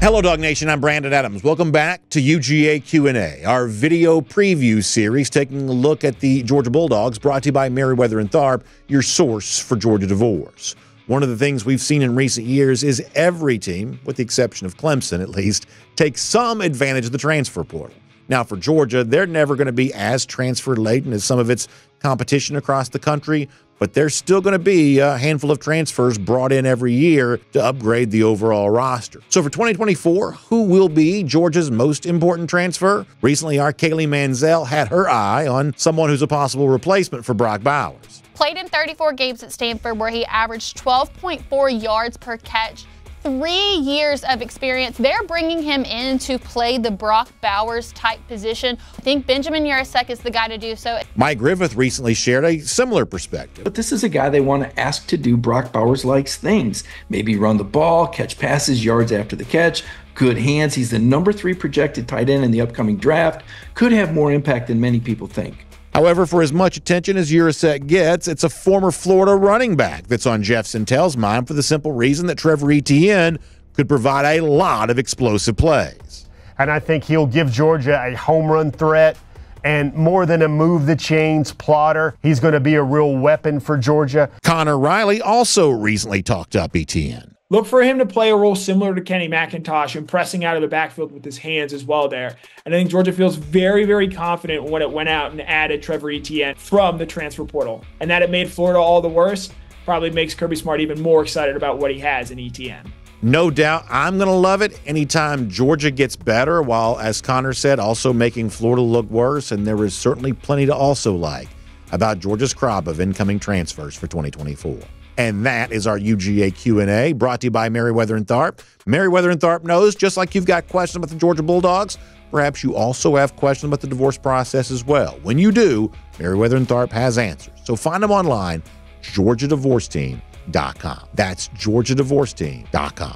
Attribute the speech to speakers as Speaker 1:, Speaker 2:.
Speaker 1: Hello, DawgNation. I'm Brandon Adams. Welcome back to UGA Q&A, our video preview series taking a look at the Georgia Bulldogs, brought to you by Merriweather and Tharp, your source for Georgia divorce. One of the things we've seen in recent years is every team, with the exception of Clemson at least, takes some advantage of the transfer portal. Now, for Georgia, they're never going to be as transfer-laden as some of its competition across the country, but there's still going to be a handful of transfers brought in every year to upgrade the overall roster. So for 2024, who will be Georgia's most important transfer? Recently, our Kaylee Mansell had her eye on someone who's a possible replacement for Brock Bowers.
Speaker 2: Played in 34 games at Stanford, where he averaged 12.4 yards per catch. 3 years of experience. They're bringing him in to play the Brock Bowers type position. I think Benjamin Yarasek is the guy to do so.
Speaker 1: Mike Griffith recently shared a similar perspective.
Speaker 3: But this is a guy they want to ask to do Brock Bowers-like things. Maybe run the ball, catch passes, yards after the catch, good hands. He's the number 3 projected tight end in the upcoming draft. Could have more impact than many people think.
Speaker 1: However, for as much attention as Yarasek gets, it's a former Florida running back that's on Jeff Sentell's mind for the simple reason that Trevor Etienne could provide a lot of explosive plays.
Speaker 4: And I think he'll give Georgia a home run threat, and more than a move the chains plotter, he's going to be a real weapon for Georgia.
Speaker 1: Connor Riley also recently talked up Etienne.
Speaker 5: Look for him to play a role similar to Kenny McIntosh and pressing out of the backfield with his hands as well there. And I think Georgia feels very, very confident when it went out and added Trevor Etienne from the transfer portal. And that it made Florida all the worse probably makes Kirby Smart even more excited about what he has in Etienne.
Speaker 1: No doubt I'm going to love it anytime Georgia gets better, while, as Connor said, also making Florida look worse. And there is certainly plenty to also like about Georgia's crop of incoming transfers for 2024. And that is our UGA Q&A, brought to you by Merriweather and Tharp. Merriweather and Tharp knows, just like you've got questions about the Georgia Bulldogs, perhaps you also have questions about the divorce process as well. When you do, Merriweather and Tharp has answers. So find them online, GeorgiaDivorceTeam.com. That's GeorgiaDivorceTeam.com.